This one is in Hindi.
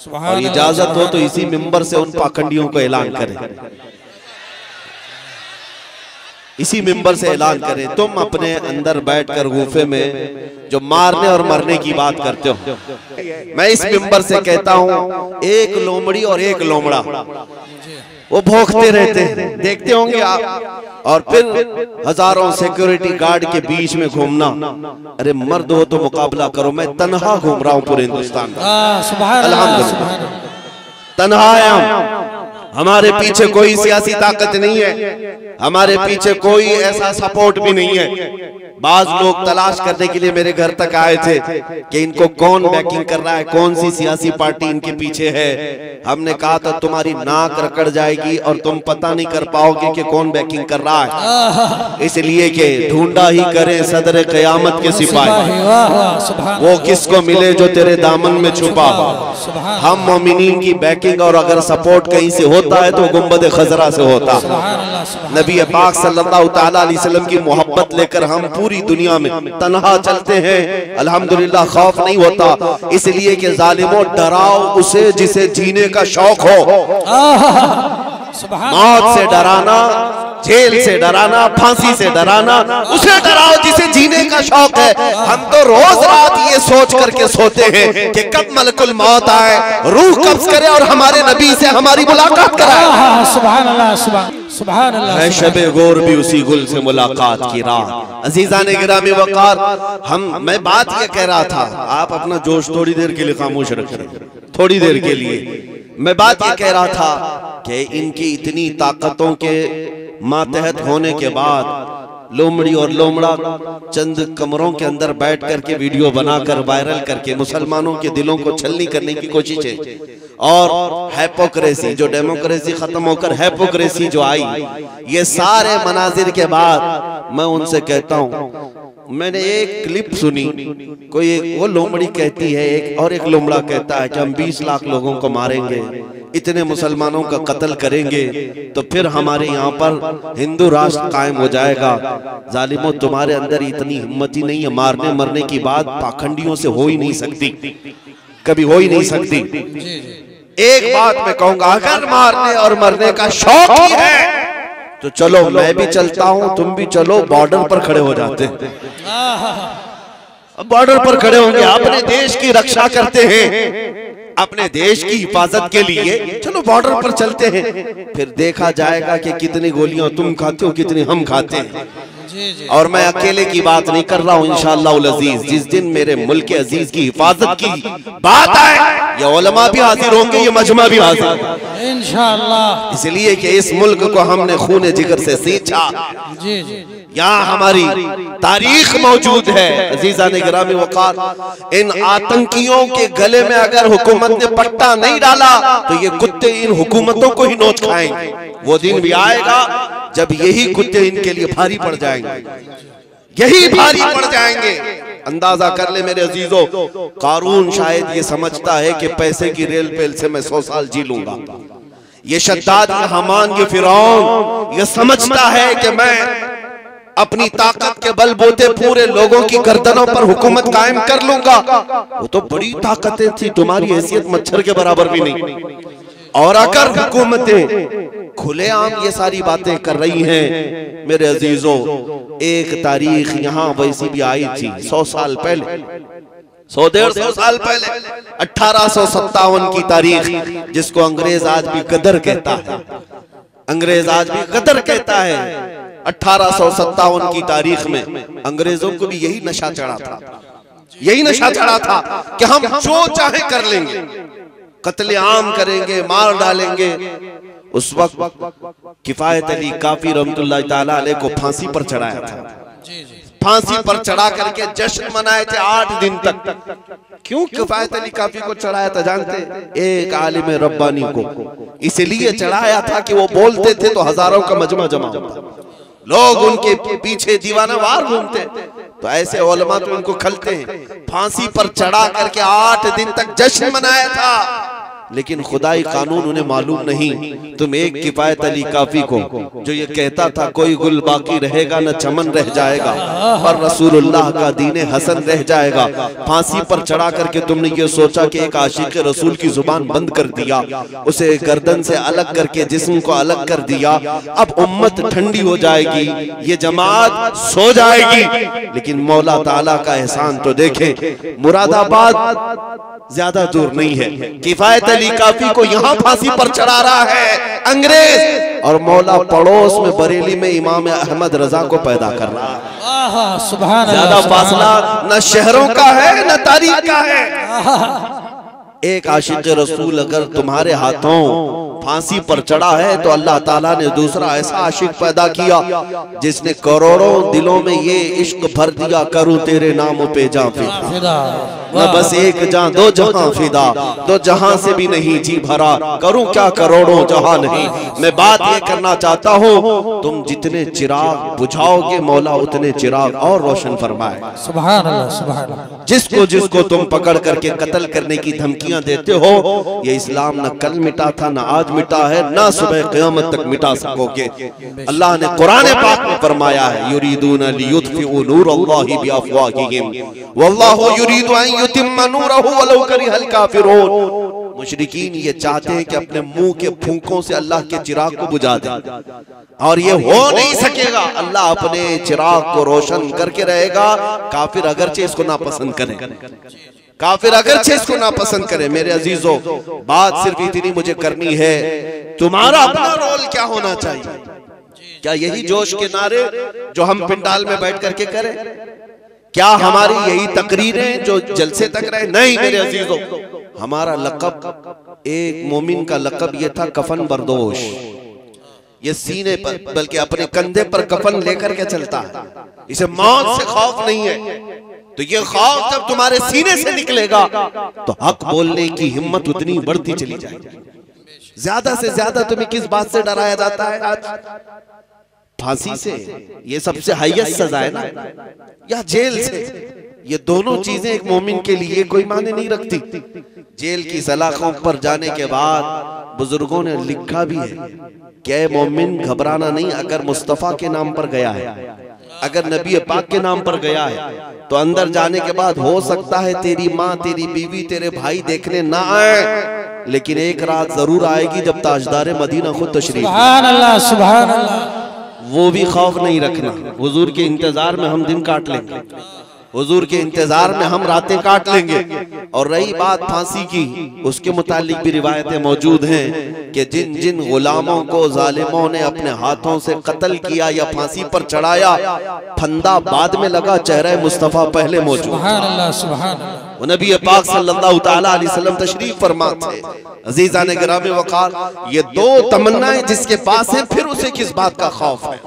और इजाजत हो तो इसी मिंबर से उन पाखंडियों को ऐलान करें, इसी मिंबर से ऐलान करें। तुम अपने अंदर बैठकर गुफे में जो मारने और मरने की बात करते हो, मैं इस मिंबर से कहता हूं, एक लोमड़ी और एक लोमड़ा वो भौंकते रहते हैं, देखते होंगे आप, और फिर हजारों सिक्योरिटी गार्ड के बीच में घूमना। अरे मर्द हो तो मुकाबला करो। मैं तन्हा घूम रहा हूं पूरे हिंदुस्तान में, अल्हम्दुलिल्लाह तन्हा आया। हमारे पीछे कोई सियासी ताकत नहीं है, हमारे पीछे कोई ऐसा सपोर्ट भी नहीं है। बाज लोग तलाश करने के लिए मेरे घर तक आए थे कि इनको कौन बैकिंग कर रहा है, कौन सी सियासी पार्टी इनके पीछे है। हमने कहा था तुम्हारी नाक रकड़ जाएगी और तुम पता नहीं कर पाओगे कि कौन बैकिंग कर रहा है, इसलिए कि ढूंढा ही करें सदर क़यामत के सिपाही, वो किसको मिले जो तेरे दामन में छुपा। हम मोमिनीन की बैकिंग और अगर सपोर्ट कहीं से होता है तो गुंबद खजरा से होता। नबी पाक सल्लल्लाहु तआला अलैहि वसल्लम की मोहब्बत लेकर हम पूरी दुनिया में तन्हा चलते हैं, अल्हम्दुलिल्लाह खौफ नहीं होता, इसलिए कि जालिमों डराओ उसे जिसे जीने का शौक हो। मौत से डराना, जेल से डराना, फांसी से डराना, उसे डराओ जिसे जीने का शौक है। हम तो रोज रात ये सोच करके सोते हैं कि कब मलकुल मौत आए, रूह कब्ज करे और हमारे नबी से हमारी मुलाकात कराए। सुभान अल्लाह, सुभान अल्लाह। है शबे गोर भी उसी गुल से मुलाकात की रात। अजीजान गिरामी वक़ार, मैं बात ये कह रहा था, आप अपना जोश थोड़ी देर के लिए खामोश रखिए, थोड़ी देर के लिए। मैं बात ये कह रहा था कि इनकी इतनी ताकतों के मातहत होने के बाद लोमड़ी और लोमड़ा चंद कमरों के अंदर बैठ करके वीडियो बनाकर वायरल करके मुसलमानों के दिलों को छलनी करने की कोशिश है। और हैपोक्रेसी, जो डेमोक्रेसी खत्म होकर हैपोक्रेसी जो आई, ये सारे मनाजिर के बाद मैं उनसे कहता हूँ, मैंने एक क्लिप सुनी, कोई वो लोमड़ी कहती है एक, और एक लोमड़ा कहता है कि हम 20 लाख लोगों को मारेंगे, इतने मुसलमानों का कत्ल करेंगे तो फिर हमारे यहाँ पर हिंदू राष्ट्र कायम हो जाएगा। जालिमों, तुम्हारे अंदर इतनी हिम्मत ही नहीं है, मारने मरने की बात पाखंडियों से हो ही नहीं सकती, कभी हो ही नहीं सकती। एक बात मैं कहूंगा, अगर मारने और मरने का शौक ही है तो चलो मैं भी चलता हूं, तुम भी चलो, बॉर्डर पर खड़े हो जाते हैं। अब बॉर्डर पर खड़े होंगे, अपने देश की रक्षा करते हैं, अपने देश की हिफाजत के लिए चलो बॉर्डर पर चलते हैं, फिर देखा जाएगा कि कितनी गोलियां तुम खाते हो, कितनी हम खाते हैं। और मैं अकेले की बात नहीं कर रहा हूँ, इंशाअल्लाह अजीज, जिस दिन मेरे मुल्क अजीज की हिफाजत की बात आए, ये उलमा भी हाजिर होंगे, ये मजमा भी हाजिर इंशाअल्लाह, इसलिए कि इस मुल्क को हमने खूने जिगर से सींचा। यहाँ हमारी तारीख मौजूद है। अजीज़ान गिरामी वक़ार, इन आतंकियों के गले में अगर हुकूमत ने पट्टा नहीं डाला तो ये कुत्ते इन हुकूमतों को ही नोच खाएंगे। वो दिन भी आएगा जब यही कुत्ते इनके लिए भारी पड़ जाएंगे, यही भारी पड़ जाएंगे। अंदाजा कर ले मेरे अजीजों, कारून शायद ये समझता है कि पैसे की रेल पेल से मैं 100 साल जी लूंगा। ये शद्दाद, ये हमान, ये फिरौन ये समझता है कि मैं अपनी ताकत के बलबूते पूरे लोगों की गर्दनों पर हुकूमत कायम कर लूंगा। वो तो बड़ी ताकतें थी, तुम्हारी हैसियत मच्छर के बराबर भी नहीं। और अगर हुकूमतें खुलेआम ये सारी बातें कर रही हैं, मेरे अजीजों, एक तारीख यहाँ वैसी भी आई थी 100 साल पहले, 100-150 साल पहले, 1857 की तारीख, जिसको अंग्रेज आज भी गदर कहता है, अंग्रेज आज भी गदर कहता है। 1857 की तारीख में अंग्रेजों को भी यही नशा चढ़ा था, यही नशा चढ़ा था कि हम जो चाहे कर लेंगे, कत्लेआम करेंगे, मार डालेंगे। उस वक्त किफायत अली काफी रहमतुल्लाह ताला अलैह को फांसी पर चढ़ाया था, फांसी पर चढ़ा करके जश्न मनाए थे 8 दिन तक। क्यों किफायत अली काफी को चढ़ाया था जानते? एक आलिम रब्बानी को इसलिए चढ़ाया था कि वो बोलते थे तो हजारों का मजमा जमा होता, लोग उनके पीछे दीवाना वार घूमते, तो ऐसे उलमा तो उनको खलते हैं। फांसी पर चढ़ा करके 8 दिन तक जश्न मनाया था। लेकिन खुदाई कानून उन्हें मालूम नहीं। तुम एक किफायत अली काफी को जो ये कहता था कोई गुल बाकी रहेगा न चमन रह जाएगा और रसूलुल्लाह का दीन हसन रह जाएगा, फांसी पर चढ़ा करके तुमने ये सोचा कि एक आशिक रसूल की जुबान बंद कर दिया, उसे गर्दन से अलग करके जिस्म को अलग कर दिया। अब उम्मत ठंडी हो जाएगी, ये जमात सो जाएगी। लेकिन मौला ताला का एहसान तो देखें, मुरादाबाद ज्यादा दूर नहीं है, किफायत अली काफी को यहाँ फांसी पर चढ़ा रहा है अंग्रेज, और मौला पड़ोस में बरेली में इमाम अहमद रजा को पैदा कर रहा है। ज्यादा फासला न शहरों का है न तारीख का है। एक आशिक रसूल अगर तुम्हारे हाथों फांसी पर चढ़ा है तो अल्लाह ताला ने दूसरा ऐसा आशिक पैदा किया जिसने करोड़ों दिलों में ये इश्क भर दिया, करूं तेरे नाम पे जां फिदा, न बस एक जां दो जहां फिदा, दो जहां से भी नहीं जी भरा, करूं क्या करोड़ों जहां नहीं। मैं बात ये करना चाहता हूँ, तुम जितने चिराग बुझाओगे मौला उतने चिराग और रोशन फरमाए। सुभान अल्लाह, सुभान अल्लाह। जिसको जिसको तुम पकड़ करके कत्ल करने की धमकियां देते हो, ये इस्लाम न कल मिटा था न आज मिटा है, ना सुबह क़यामत तक मिटा सकोगे। अल्लाह ने कुरान पाक में फरमाया है, युरीदूना लियुत्फिउ नूरल्लाहि बिअफ़वाहिहिम वल्लाहु युरीदु अन युतिम्मा नूरहु वलौ करिहल काफिरून। मुशरिकीन ये चाहते हैं कि अपने मुंह के फूंकों से अल्लाह के चिराग को बुझा दें, और ये हो नहीं सकेगा। अल्लाह अपने चिराग को रोशन करके रहेगा, काफिर अगरचे इसको नापसंद करें, काफिर अगरचे इसको नापसंद करे। मेरे अजीजों, बात सिर्फ इतनी मुझे करनी है, तुम्हारा अपना रोल क्या होना चाहिए? क्या यही जोश के नारे जो हम पिंडाल में बैठ करके करें? क्या हमारी यही तकरीरें जो जलसे तक रहे? नहीं मेरे अजीजों, हमारा लक़ब, एक मोमिन का लक़ब ये था कफन बरदोश। ये सीने पर बल्कि अपने कंधे पर कफन लेकर के चलता है, इसे मौत से खौफ नहीं है। तो ये खौफ जब तुम्हारे सीने से निकलेगा तो हक बोलने की हिम्मत उतनी बढ़ती चली जाएगी। ज्यादा से ज्यादा तुम्हें किस बात से डराया जाता है आज? फांसी से, ये सबसे हाईएस्ट सजा है ना, या जेल से? ये दोनों चीजें एक मोमिन के लिए कोई माने नहीं रखती। जेल की सलाखों पर जाने के बाद बुजुर्गों ने लिखा भी है कि मोमिन घबराना नहीं, अगर मुस्तफा के नाम पर गया है, अगर नबी पाक के नाम पर गया है, तो अंदर जाने के बाद हो सकता है तेरी माँ, तेरी बीवी, तेरे भाई देखने ना आए, लेकिन एक रात जरूर आएगी जब ताजदार मदीना खुद तशरीफ। सुभान अल्लाह, सुभान अल्लाह। वो भी खौफ नहीं रखना, हुजूर के इंतजार में हम दिन काट लेंगे, हुजूर के इंतजार में हम रातें काट लेंगे। और रही बात फांसी की, उसके मुतालिक भी रिवायतें मौजूद हैं कि जिन जिन गुलामों को जालिमों ने अपने हाथों से कत्ल किया या फांसी पर चढ़ाया, फंदा बाद में लगा, चेहरा मुस्तफा पहले मौजूद। सुभान अल्लाह, सुभान अल्लाह। वो नबी पाक सल्लल्लाहु तआला अलैहि वसल्लम तशरीफ फरमा थे। अजीज़ान गिरामी वक़ार, ये दो तमन्नाएं जिसके पास है, फिर उसे किस बात का खौफ है?